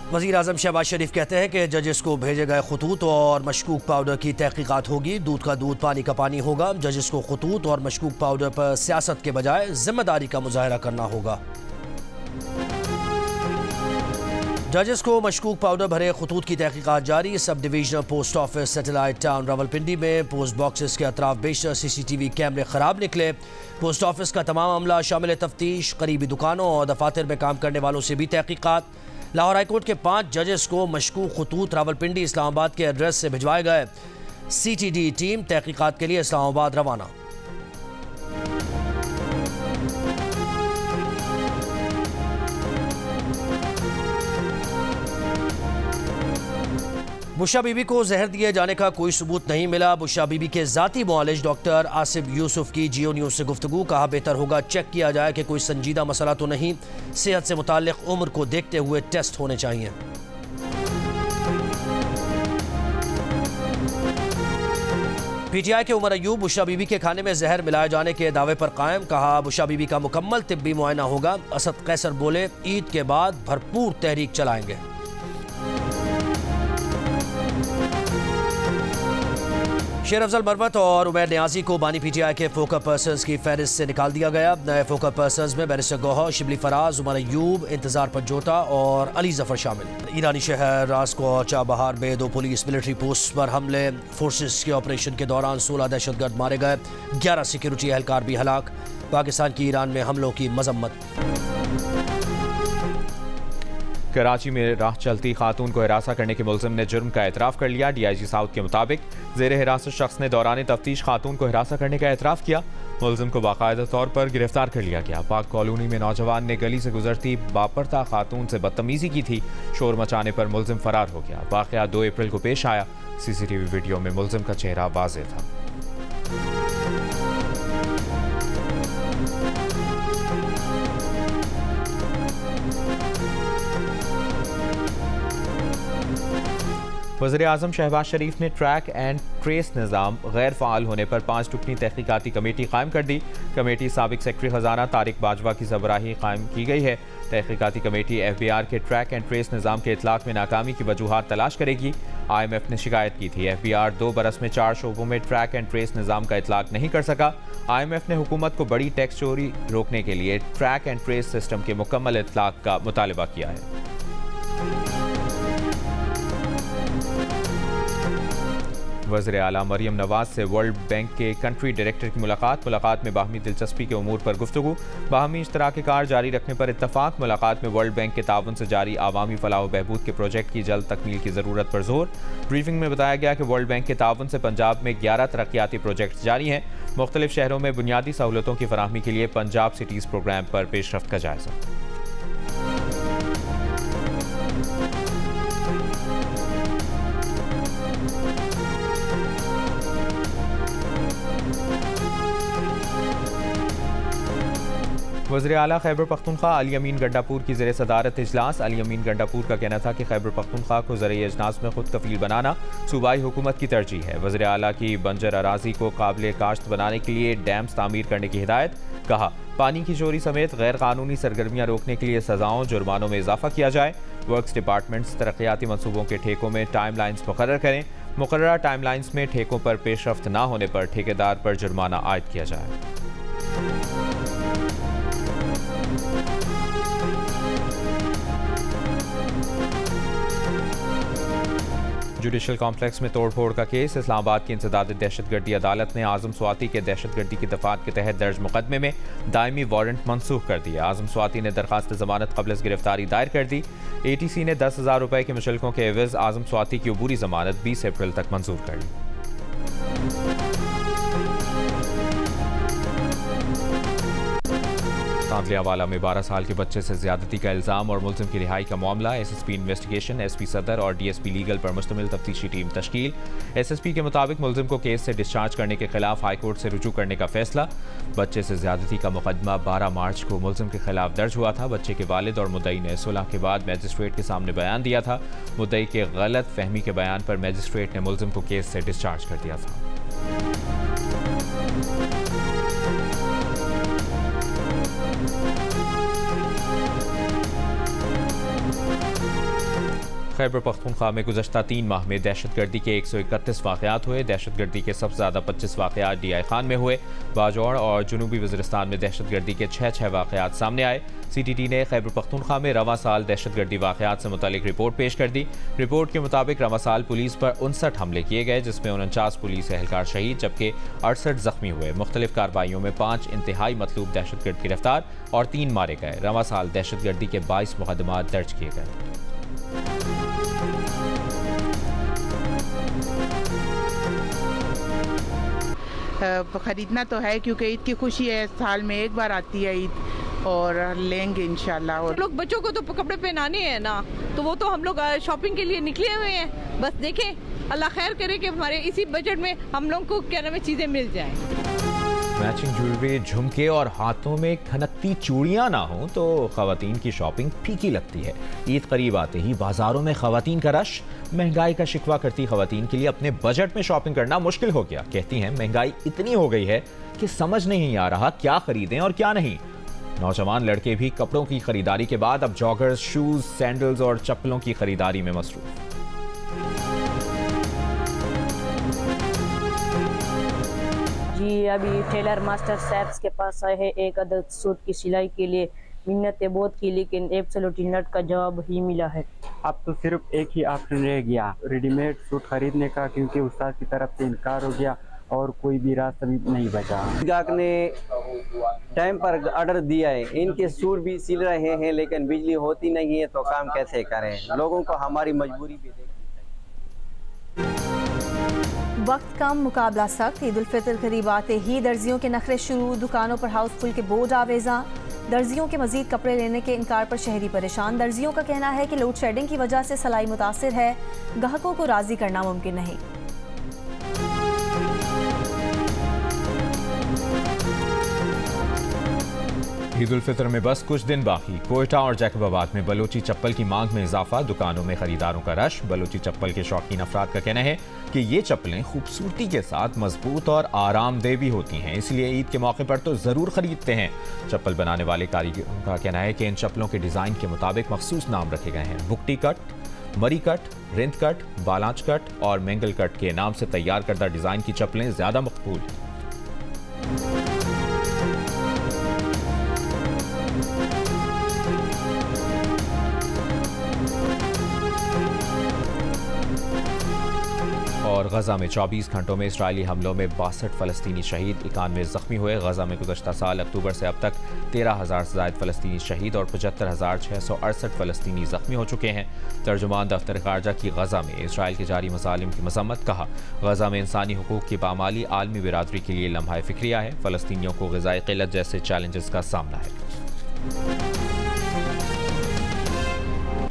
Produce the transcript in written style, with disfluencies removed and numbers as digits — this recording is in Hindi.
वज़ीर आज़म शहबाज शरीफ कहते हैं कि जजेस को भेजे गए खतूत और मशकूक पाउडर की तहकीकात होगी। दूध का दूध पानी का पानी होगा। जजेस को खतूत और मशकूक पाउडर पर सियासत के बजाय जिम्मेदारी का मुजाहरा करना होगा। जजेस को मशकूक पाउडर भरे खतूत की तहकीकात जारी। सब divisional post office satellite town Rawalpindi में पोस्ट बॉक्सेस के अतराफ बेशतर CCTV कैमरे खराब निकले। पोस्ट ऑफिस का तमाम अमला शामिल तफ्तीश। करीबी दुकानों और दफातर में काम करने वालों से भी तहकीकात। लाहौर हाईकोर्ट के 5 जजेस को मशकूक खतूत रावलपिंडी इस्लामाबाद के एड्रेस से भिजवाए गए। CTD टीम तहकीकात के लिए इस्लामाबाद रवाना। बुशरा बीबी को जहर दिए जाने का कोई सबूत नहीं मिला। बुशरा बीबी के जाती मुआलिज डॉक्टर आसिफ यूसुफ की जियो न्यूज़ से गुफ्तगू। कहा बेहतर होगा चेक किया जाए कि कोई संजीदा मसला तो नहीं। सेहत से मुताल्लिक उम्र को देखते हुए टेस्ट होने चाहिए। PTI के उमर अयूब बुशरा बीबी के खाने में जहर मिलाए जाने के दावे पर कायम। कहा बुशरा बीबी का मुकम्मल तिब्बी मुआयना होगा। असद कैसर बोले ईद के बाद भरपूर तहरीक चलाएंगे। शेर अफजल मरवत और उमैर नियाजी को बानी PTI के फोकस पर्सन्स की फहरिस्त से निकाल दिया गया। नए फोकस पर्सन्स में बैरिस्टर गौहर, शिबली फराज, उमर अयूब, इंतजार पंजोटा और अली जफर शामिल। ईरानी शहर रास्को और चाबहार में 2 पुलिस मिलिट्री पोस्ट पर हमले। फोर्सेस के ऑपरेशन के दौरान 16 दहशतगर्द मारे गए। 11 सिक्योरिटी एहलकार भी हलाक। पाकिस्तान की ईरान में हमलों की मजम्मत। कराची में राह चलती खातून को हिरासा करने के मुल्जिम ने जुर्म का एतराफ़ कर लिया। DIG साउथ के मुताबिक ज़ेर हिरासत शख्स ने दौरान तफ्तीश खातून को हिरासा करने का एतराफ़ किया। मुल्जिम को बाकायदा तौर पर गिरफ्तार कर लिया गया। पाक कॉलोनी में नौजवान ने गली से गुजरती बापरता खातून से बदतमीजी की थी। शोर मचाने पर मुल्जिम फरार हो गया। वाक़या 2 अप्रैल को पेश आया। CCTV वीडियो में मुल्जिम का चेहरा वाज़ेह था। वज़ीर आज़म शहबाज शरीफ ने ट्रैक एंड ट्रेस निज़ाम गैर फ़ाल होने पर 5 रुकनी तहकीकाती कमेटी कायम कर दी। कमेटी साबिक सेक्रेटरी ख़जाना तारिक बाजवा की सरबराही कायम की गई है। तहकीकाती कमेटी FBR के ट्रैक एंड ट्रेस निज़ाम के इतलाक़ में नाकामी की वजूहात तलाश करेगी। IMF ने शिकायत की थी FBR 2 बरस में 4 शोबों में ट्रैक एंड ट्रेस निज़ाम का इतलाक़ नहीं कर सका। IMF ने हुकूमत को बड़ी टैक्स चोरी रोकने के लिए ट्रैक एंड ट्रेस सिस्टम के मुकम्मल इतलाक़ का मुतालबा किया है। वज़ीर आला मरियम नवाज से वर्ल्ड बैंक के कंट्री डायरेक्टर की मुलाकात में बाहमी दिलचस्पी के उमूर पर गुफ्तगू। बाहमी इश्तराक कार जारी रखने पर इत्तफाक। मुलाकात में वर्ल्ड बैंक के ताउन से जारी आवामी फलाह व बहबूद के प्रोजेक्ट की जल्द तकमील की ज़रूरत पर जोर। ब्रीफिंग में बताया गया कि वर्ल्ड बैंक के ताउन से पंजाब में 11 तरक्याती प्रोजेक्ट जारी हैं। मुख्तलिफ शहरों में बुनियादी सहूलतों की फराहमी के लिए पंजाब सिटीज़ प्रोग्राम पर पेशरफ्त का जायज़ा। वज़ीर आला खैबर पख्तूनख्वा अली अमीन गंडापुर की ज़ेर सदारत इजलास। अली अमीन गंडापुर का कहना था कि खैबर पख्तूनख्वा को ज़रिए अजनास में खुद कफील बनाना सूबाई हुकूमत की तरजीह है। वज़ीर आला की बंजर अराजी को काबिल काश्त बनाने के लिए डैम्स तामीर करने की हिदायत। कहा पानी की चोरी समेत गैर कानूनी सरगर्मियाँ रोकने के लिए सजाओं जुर्मानों में इजाफा किया जाए। वर्क्स डिपार्टमेंट्स तरक्याती मनसूबों के ठेकों में टाइम लाइन्स मुकर्रर करें। मुकर्ररा टाइम लाइन्स में ठेकों पर पेशरफ्त न होने पर ठेकेदार पर जुर्माना आयद किया जाए। जुडिशल कॉम्प्लेक्स में तोड़फोड़ का केस। इस्लामाबाद की इंसदाद दहशतगर्दी अदालत ने आज़म स्वाति के दहशतगर्दी की दफात के तहत दर्ज मुकदमे में दायमी वारंट मनसूख कर दिया। आज़म स्वाति ने दरखास्त जमानत क़ब्ल गिरफ्तारी दायर कर दी। ATC ने 10,000 रुपये के मुशल्कों के एवज़ आज़म स्वाति की अबूरी जमानत 20 अप्रैल तक मंजूर कर ली। तांतलियावाला में 12 साल के बच्चे से ज्यादती का इल्जाम और मुल्जिम की रिहाई का मामला। SSP इन्वेस्टिगेशन, SP सदर और DSP लीगल पर मुश्तमिल तफ्तीशी टीम तश्कील। SSP के मुताबिक मुल्जिम को केस से डिस्चार्ज करने के खिलाफ हाईकोर्ट से रुजू करने का फैसला। बच्चे से ज्यादती का मुकदमा 12 मार्च को मुल्जिम के खिलाफ दर्ज हुआ था। बच्चे के वालिद और मुद्दई ने सुलह के बाद मैजिस्ट्रेट के सामने बयान दिया था। मुद्दई के गलत फहमी के बयान पर मैजिस्ट्रेट ने मुल्जिम को केस से डिस्चार्ज कर दिया था। खैबर पख्तूनख्वा में गुज़श्ता 3 माह में दहशतगर्दी के 131 वाक़यात हुए। दहशतगर्दी के सबसे ज़्यादा 25 वाक़यात DI खान में हुए। बाजौड़ और जनूबी वज़ीरिस्तान में दहशतगर्दी के 6 वाक़यात सामने आए। CTT ने खैबर पख्तूनख्वा में रवां साल दहशतगर्दी वाक़यात से मुतालिक रिपोर्ट पेश कर दी। रिपोर्ट के मुताबिक रवां साल पुलिस पर 59 हमले किए गए, जिसमें 49 पुलिस एहलकार शहीद जबकि 68 जख्मी हुए। मुख्तलिफ कार्रवाइयों में 5 इंतहाई मतलूब दहशतगर्द गिरफ्तार और 3 मारे गए। रवां साल दहशतगर्दी के 22 मुकदमात दर्ज किए गए। खरीदना तो है क्योंकि ईद की खुशी है, साल में एक बार आती है ईद और लेंगे इंशाल्लाह। और लोग बच्चों को तो कपड़े पहनाने हैं ना, तो वो तो हम लोग शॉपिंग के लिए निकले हुए हैं। बस देखें अल्लाह खैर करे कि हमारे इसी बजट में हम लोग को क्या नाम है चीज़ें मिल जाएं। मैचिंग ज्वेलरी, झुमके और हाथों में खनकती चूड़ियां ना हों तो खवातीन की शॉपिंग फीकी लगती है। ईद करीब आते ही बाजारों में खवातीन का रश। महंगाई का शिकवा करती खवातीन के लिए अपने बजट में शॉपिंग करना मुश्किल हो गया। कहती हैं महंगाई इतनी हो गई है कि समझ नहीं आ रहा क्या खरीदें और क्या नहीं। नौजवान लड़के भी कपड़ों की खरीदारी के बाद अब जॉगर्स, शूज, सैंडल्स और चप्पलों की खरीदारी में मसरूफ। जी अभी टेलर मास्टर साहब के पास आए हैं एक अदद सूट की सिलाई के लिए। मिन्नतें बहुत की लेकिन एब्सोल्युटली नट का जवाब ही मिला है। अब तो सिर्फ एक ही ऑप्शन रह गया रेडीमेड सूट खरीदने का, क्योंकि उस्ताद की तरफ से इनकार हो गया और कोई भी रास्ता भी नहीं बचा। ग्राहक ने टाइम पर ऑर्डर दिया है, इनके सूट भी सिल रहे हैं लेकिन बिजली होती नहीं है तो काम कैसे करें। लोगों को हमारी मजबूरी भी देखनी चाहिए। वक्त कम, मुकाबला सख्त। ईद उल फितर करीब आते ही दर्जियों के नखरे शुरू। दुकानों पर हाउसफुल के बोर्ड आवेजा। दर्जियों के मजीद कपड़े लेने के इनकार पर शहरी परेशान। दर्जियों का कहना है कि लोड शेडिंग की वजह से सलाई मुतासिर है, ग्राहकों को राजी करना मुमकिन नहीं। ईद उल फितर में बस कुछ दिन बाकी। कोयटा और जैकबाबाद में बलोची चप्पल की मांग में इजाफा। दुकानों में खरीदारों का रश। बलोची चप्पल के शौकीन अफराद का कहना है कि ये चप्पलें खूबसूरती के साथ मजबूत और आरामदेह भी होती हैं, इसलिए ईद के मौके पर तो ज़रूर खरीदते हैं। चप्पल बनाने वाले कारीगरों का कहना है कि इन चप्पलों के डिज़ाइन के मुताबिक मखसूस नाम रखे गए हैं। बुकटी कट, मरी कट, रिंद कट, बालांच कट और मेंगल कट के नाम से तैयार करदा डिज़ाइन की चप्पलें ज़्यादा मकबूल हैं। और गजा में 24 घंटों में इसराइली हमलों में 62 फ़लस्तीनी शहीद, 91 ज़ख्मी हुए। गजा में गुज़श्ता साल अक्टूबर से अब तक 13,000 से ज़ायद फ़लस्तीनी शहीद और 75,668 फ़लस्तीनी ज़ख्मी हो चुके हैं। तर्जुमान दफ्तर ख़ारजा की गजा में इसराइल के जारी मज़ालिम की मज़म्मत। कहा गजा में इंसानी हुकूक की पामाली आलमी बिरादरी के लिए लम्हा फ़िक्रिया है। फ़लस्तीनियों को ग़िज़ाई क़िल्लत जैसे चैलेंजेस का सामना है।